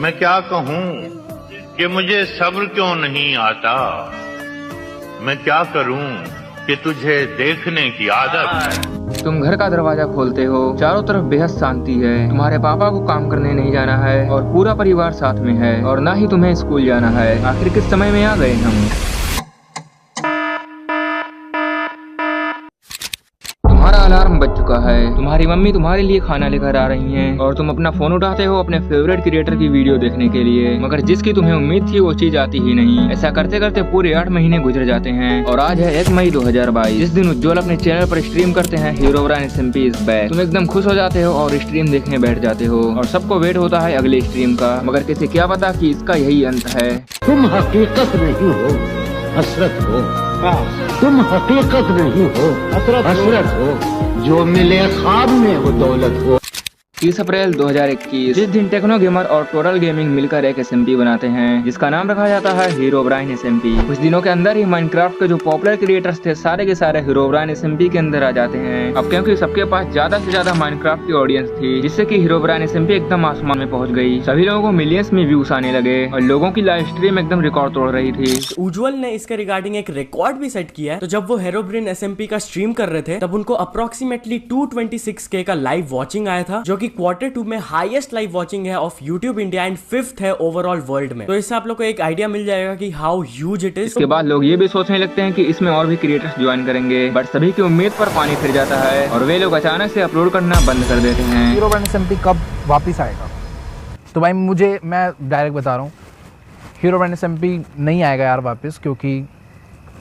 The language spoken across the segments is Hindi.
मैं क्या कहूँ कि मुझे सब्र क्यों नहीं आता। मैं क्या करूँ कि तुझे देखने की आदत है। तुम घर का दरवाजा खोलते हो, चारों तरफ बेहद शांति है। तुम्हारे पापा को काम करने नहीं जाना है और पूरा परिवार साथ में है, और ना ही तुम्हें स्कूल जाना है। आखिर किस समय में आ गए हम। तुम्हारा अलार्म बज चुका है, तुम्हारी मम्मी तुम्हारे लिए खाना लेकर आ रही हैं, और तुम अपना फोन उठाते हो अपने फेवरेट क्रिएटर की वीडियो देखने के लिए, मगर जिसकी तुम्हें उम्मीद थी वो चीज आती ही नहीं। ऐसा करते करते पूरे 8 महीने गुजर जाते हैं, और आज है 1 मई 2022, जिस दिन उज्ज्वल अपने चैनल पर स्ट्रीम करते हैं हीरोब्राइन SMP इज बैक। तुम एकदम खुश हो जाते हो और स्ट्रीम देखने बैठ जाते हो, और सबको वेट होता है अगले स्ट्रीम का, मगर किसे क्या पता कि इसका यही अंत है। तुम हकीकत नहीं हो, हसरत हो। तुम हकीकत नहीं हो, हसरत हो। जो मिले ख्वाब में वो दौलत हो। 30 अप्रैल 2021, जिस दिन टेक्नो गेमर और टोटल गेमिंग मिलकर एक SMP बनाते हैं, जिसका नाम रखा जाता है हीरोब्राइन SMP। कुछ दिनों के अंदर ही माइनक्राफ्ट के जो पॉपुलर क्रिएटर्स थे सारे के सारे हीरोब्राइन SMP के अंदर आ जाते हैं। अब क्योंकि सबके पास ज्यादा से ज्यादा माइनक्राफ्ट की ऑडियंस थी, जिससे कि हीरोब्राइन SMP एकदम आसमान में पहुंच गई। सभी लोगों को मिलियंस में व्यूज आने लगे और लोगों की लाइव स्ट्रीम एकदम रिकॉर्ड तोड़ रही थी। उज्ज्वल ने इसके रिगार्डिंग एक रिकॉर्ड भी सेट किया है। तो जब वो हीरोब्राइन SMP का स्ट्रीम कर रहे थे, तब उनको अप्रोक्सीमेटली 226K का लाइव वॉचिंग आया था, जो कि Q2 में हाईएस्ट लाइव वॉचिंग है of YouTube India and 5th है ओवरऑल वर्ल्ड में। तो इससे आप लोग को एक आइडिया मिल जाएगा कि हाउ ह्यूज इट इज। इसके बाद लोग ये भी सोचने लगते हैं कि इसमें और भी क्रिएटर्स ज्वाइन करेंगे, बट सभी की उम्मीद पर पानी फिर जाता है और वे लोग अचानक से अपलोड करना बंद कर देते हैं। हीरोब्राइन SMP कब वापस आएगा? तो भाई मैं डायरेक्ट बता रहा हूँ, हीरोब्राइन SMP नहीं आएगा यार वापस, क्योंकि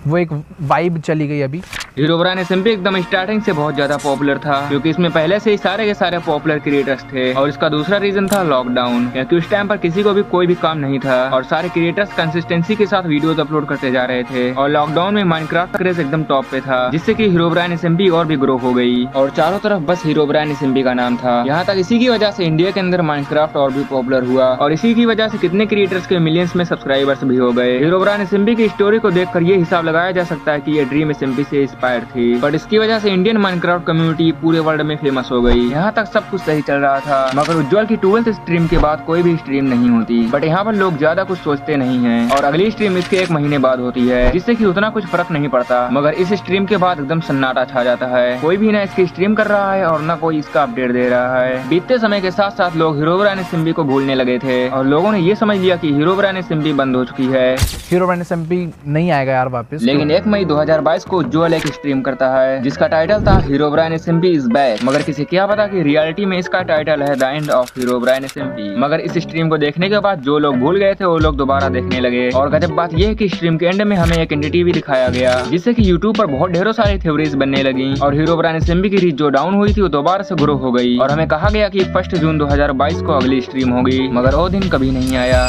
वो एक वाइब चली गई अभी। हीरोब्राइन SMP एकदम स्टार्टिंग से बहुत ज्यादा पॉपुलर था, क्योंकि इसमें पहले से ही सारे के सारे पॉपुलर क्रिएटर्स थे, और इसका दूसरा रीजन था लॉकडाउन, क्योंकि उस टाइम पर किसी को भी कोई भी काम नहीं था और सारे क्रिएटर्स कंसिस्टेंसी के साथ वीडियोस अपलोड करते जा रहे थे, और लॉकडाउन में माइनक्राफ्ट का क्रेज एकदम टॉप पे था, जिससे कि हीरोब्राइन SMP और भी ग्रो हो गई और चारों तरफ बस हीरोब्राइन SMP का नाम था। यहाँ तक इसी की वजह से इंडिया के अंदर माइनक्राफ्ट और भी पॉपुलर हुआ, और इसी की वजह से कितने क्रिएटर्स के मिलियंस में सब्सक्राइबर्स भी हो गए। हीरोब्राइन SMP की स्टोरी को देखकर ये हिसाब लगाया जा सकता है कि ये ड्रीम SMP से इंस्पायर्ड थी, बट इसकी वजह से इंडियन माइनक्राफ्ट कम्युनिटी पूरे वर्ल्ड में फेमस हो गई। यहाँ तक सब कुछ सही चल रहा था, मगर उज्ज्वल की 12th स्ट्रीम के बाद कोई भी स्ट्रीम नहीं होती, बट यहाँ पर लोग ज्यादा कुछ सोचते नहीं हैं, और अगली स्ट्रीम इसके 1 महीने बाद होती है, जिससे कि उतना कुछ फर्क नहीं पड़ता, मगर इस स्ट्रीम के बाद एकदम सन्नाटा छा जाता है। कोई भी ना इसकी स्ट्रीम कर रहा है और ना कोई इसका अपडेट दे रहा है। बीतते समय के साथ साथ लोग हीरोब्राइन SMP को भूलने लगे थे, और लोगों ने ये समझ लिया कि हीरोब्राइन SMP बंद हो चुकी है। हीरोब्राइन SMP नहीं आएगा यार वापस। लेकिन 1 मई 2022 को उज्ज्वल एक स्ट्रीम करता है जिसका टाइटल था हीरोब्राइन SMP इज बैक, मगर किसी क्या पता कि रियलिटी में इसका टाइटल है the end of Herobrine SMP। मगर इस स्ट्रीम को देखने के बाद जो लोग भूल गए थे वो लोग दोबारा देखने लगे, और गजब बात यह है कि स्ट्रीम के एंड में हमें एक एंटिटी भी दिखाया गया, जिससे कि यूट्यूब पर बहुत ढेरों सारी थ्योरीज बनने लगी, और हीरोब्राइन SMP की रीच जो डाउन हुई थी वो दोबारा से ग्रो हो गई, और हमें कहा गया कि 1 जून 2022 को अगली स्ट्रीम होगी, मगर वो दिन कभी नहीं आया।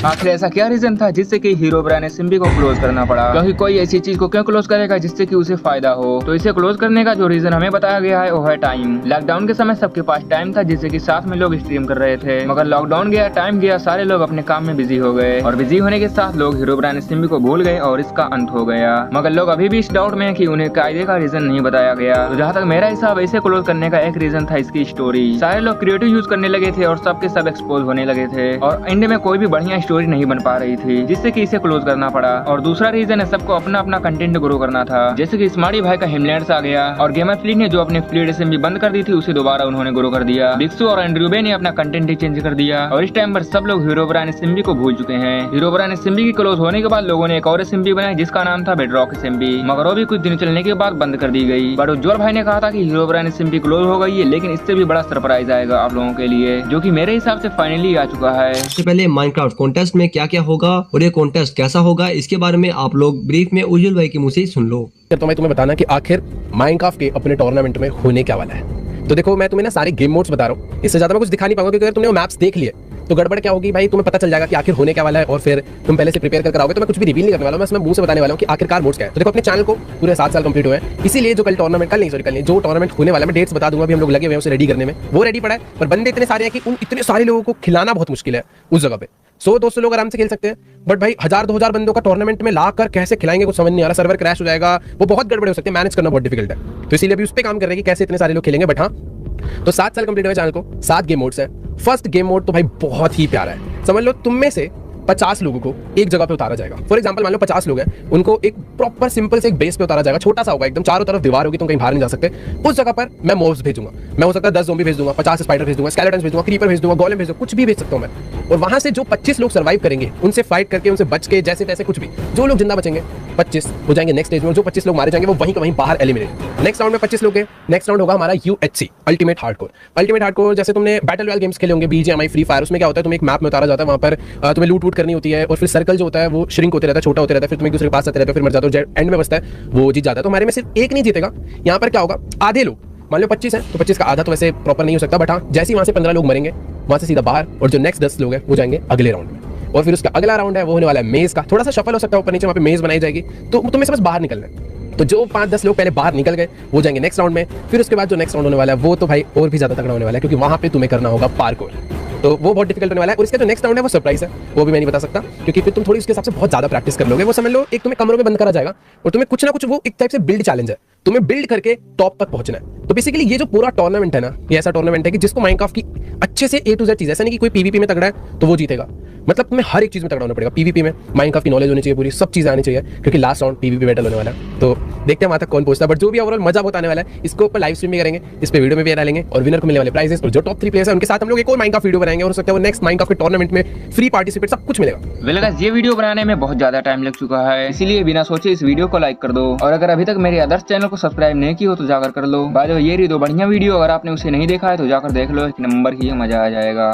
आखिर ऐसा क्या रीजन था जिससे कि हीरोब्राइन SMP को क्लोज करना पड़ा? क्योंकि कोई ऐसी चीज को क्यों क्लोज करेगा जिससे कि उसे फायदा हो? तो इसे क्लोज करने का जो रीजन हमें बताया गया है वो है टाइम। लॉकडाउन के समय सबके पास टाइम था, जिससे कि साथ में लोग स्ट्रीम कर रहे थे, मगर लॉकडाउन गया, टाइम गया, सारे लोग अपने काम में बिजी हो गए, और बिजी होने के साथ लोग हीरोब्राइन SMP को भूल गए और इसका अंत हो गया। मगर लोग अभी भी इस डाउट में है कि उन्हें कायदे का रीजन नहीं बताया गया। तो जहाँ तक मेरा हिसाब, इसे क्लोज करने का एक रीजन था इसकी स्टोरी। सारे लोग क्रिएटिव यूज करने लगे थे और सबके सब एक्सपोज होने लगे थे, और एंड में कोई भी बढ़िया स्टोरी नहीं बन पा रही थी, जिससे कि इसे क्लोज करना पड़ा। और दूसरा रीजन है सबको अपना अपना कंटेंट ग्रो करना था, जैसे कि स्मार्टी भाई का हिमलैंड्स आ गया, और गेमर फ्लीट ने जो अपने फ्लीट SMP बंद कर दी थी उसे दोबारा उन्होंने ग्रो कर दिया। बिक्सू और एंड्रूबे ने अपना कंटेंट ही चेंज कर दिया, और इस टाइम पर सब लोग हीरोब्राइन SMP को भूल चुके हैं। हीरोब्राइन SMP की क्लोज होने के बाद लोगों ने एक और SMP बनाई जिसका नाम था बेडरॉक SMP, मगर वो भी कुछ दिन चलने के बाद बंद कर दी गई। बट उज्ज्वल भाई ने कहा था कि हीरोब्राइन SMP क्लोज हो गई है, लेकिन इससे भी बड़ा सरप्राइज आएगा आप लोगों के लिए, जो कि मेरे हिसाब से फाइनली आ चुका है। सबसे पहले माइनक्राफ्ट कॉन्टेस्ट में क्या क्या होगा और ये कॉन्टेस्ट कैसा होगा, इसके बारे में आप लोग ब्रीफ में उज्ज्वल भाई के मुंह से ही सुन लो। तो मैं तुम्हें बताना कि आखिर माइनक्राफ्ट के अपने टूर्नामेंट में होने क्या वाला है। तो देखो, मैं तुम्हें ना सारे गेम मोड्स बता रहा हूँ, इससे ज्यादा मैं कुछ दिखा नहीं पाऊंगा, क्योंकि अगर तुमने वो मैप्स देख लिए तो गड़बड़ क्या होगी भाई, तुम्हें पता चल जाएगा कि आखिर होने क्या वाला है, और फिर तुम पहले से प्रिपेयर कर आओगे। तो मैं कुछ भी रिवील नहीं करने वाला हूं, मैं इसमें मुंह से बताने वाला हूं कि आखिरकार मोड्स क्या है। तो देखो, अपने चैनल को पूरे 7 साल कंप्लीट हुए हैं, इसीलिए जो कल टूर्नामेंट जो टूर्नामेंट होने वाला है, मैं डेट्स बता दूंगा, अभी हम लोग लगे हुए हैं उसे रेडी करने में। वो रेडी पड़ा है, पर बंदे इतने सारे हैं कि उन इतने सारे लोगों को खिलाना बहुत मुश्किल है उस जगह पे। 100-200 लोग आराम से खेल सकते हैं, बट भाई 1000-2000 बंदों का टूर्नामेंट में लाकर कैसे खिलाएंगे कुछ समझ नहीं आ रहा। सर्वर क्रैश हो जाएगा, वो बहुत गड़बड़ हो सकती है, मैनेज करना बहुत डिफिकल्ट है। तो इसीलिए अभी उस पर काम कर रहे हैं कि कैसे इतने सारे लोग खेलेंगे। बट हाँ, तो 7 साल कंप्लीट हुए चैनल को, 7 गेम मोड्स है। फर्स्ट गेम मोड तो भाई बहुत ही प्यारा है। समझ लो तुम में से 50 लोगों को एक जगह पे उतारा जाएगा। फॉर एग्जांपल मान लो 50 लोग हैं, उनको एक प्रॉपर सिंपल से एक बेस पे उतारा जाएगा, छोटा सा होगा एकदम, चारों तरफ दीवार होगी, तुम कहीं बाहर नहीं जा सकते। उस जगह पर मैं मॉब्स भेजूंगा, मैं हो सकता है 10 ज़ोंबी भेज दूंगा, 50 स्पाइडर भेज दूंगा, स्केलेटन्स भेज दूंगा, क्रीपर भेज दूंगा, गोलेम भेज दूंगा, कुछ भी भेज सकता हूं मैं। और वहां से जो 25 लोग सर्वाइव करेंगे, उनसे फाइट करके, उनसे बच के, जैसे तैसे कुछ भी, जो लोग जिंदा बचेंगे 25 हो जाएंगे नेक्स्ट स्टेज में। जो 25 लोग मारे जाएंगे वो वहीं के वहीं बाहर एलिमिनेट। नेक्स्ट राउंड में 25 लोग हैं। नेक्स्ट राउंड होगा हमारा UHC, ultimate hardcore. Ultimate hardcore जैसे तुमने बैटल रॉयल गेम्स खेले होंगे, BGMI, फ्री फायर, उसमें क्या होता है, तुम्हें एक मैप में उतारा जाता है, वहां पर तुम्हें लूट वूट करनी होती है, और फिर सर्कल जो होता है वो श्रिंक होते रहता है, छोटा होते रहता है, फिर तुम एक दूसरे के पास आते रहते हो, फिर मर जाते हो, एंड में बचता है वो जीत जाता है। तो हमारे में सिर्फ एक नहीं जीतेगा। यहाँ पर क्या होगा, आधे लोग, मान लो 25 है तो 25 का आधा तो वैसे प्रॉपर नहीं हो सकता, बट हाँ जैसे ही वहां से 15 लोग मरेंगे, वहां से सीधा बाहर, और जो नेक्स्ट 10 लोग हैं वो जाएंगे अगले राउंड में। और फिर उसका अगला राउंड है वो होने वाला है मेज का। थोड़ा सा शफल हो सकता है ऊपर नीचे, वहां पे मेज बनाई जाएगी, तो तुम्हें से बस बाहर निकलना है। तो जो 5-10 लोग पहले बाहर निकल गए वो जाएंगे नेक्स्ट राउंड में। फिर उसके बाद जो नेक्स्ट राउंड होने वाला है वो तो भाई और भी ज्यादा तगड़ा होने वाला है, क्योंकि वहां पे तुम्हें करना होगा पार्कोर, तो वो बहुत डिफिकल्ट होने वाला है। और इसका जो नेक्स्ट राउंड है वो सरप्राइज है, वो भी मैं नहीं बता सकता, क्योंकि फिर तुम थोड़ी उसके हिसाब से बहुत ज्यादा प्रैक्टिस कर लोगे। वो समझ लो एक तुम्हें कमरों में बंद करा जाएगा और तुम्हें कुछ ना कुछ, वो एक टाइप से बिल्ड चैलेंज है, तुम्हें बिल्ड करके टॉप तक पहुंचना है। तो बेसिकली ये जो पूरा टूर्नामेंट है ना, ये ऐसा टूर्नामेंट है कि जिसको माइनक्राफ्ट की अच्छे से A to Z चीज, ऐसा नहीं कि कोई PvP में तगड़ा है तो वो जीतेगा, मतलब तुम्हें हर एक चीज में तगड़ा होना पड़ेगा। PvP में माइनक्राफ्ट की नॉलेज होनी चाहिए, पूरी सब चीजें आनी चाहिए, क्योंकि लास्ट राउंड PvP बैटल होने वाला है। तो देखते हैं वहां तक कौन पहुंचता है, बट जो भी ओवरऑल मजा बहुत आने वाला है। इसको ऊपर लाइव स्ट्रीम भी करेंगे, इस पे वीडियो में भी डालेंगे, और विनर को मिलने वाले प्राइजेस, और जो टॉप 3 प्लेयर्स हैं उनके साथ हम लोग एक और माइनक्राफ्ट वीडियो बनाएंगे, और हो सकता है वो नेक्स्ट माइनक्राफ्ट के टूर्नामेंट में फ्री पार्टिसिपेट सब कुछ मिलेगा। वेल गाइस, ये वीडियो बनाने में बहुत ज्यादा टाइम लग चुका है, इसीलिए बिना सोचे इस वीडियो को लाइक कर दो, और अगर अभी तक मेरे अदर्स चैनल को सब्सक्राइब नहीं की हो तो जाकर कर लो। बाय द वे, ये रही 2 बढ़िया वीडियो, अगर आपने उसे नहीं देखा है तो जाकर देख लो, एक नंबर की मजा आ जाएगा।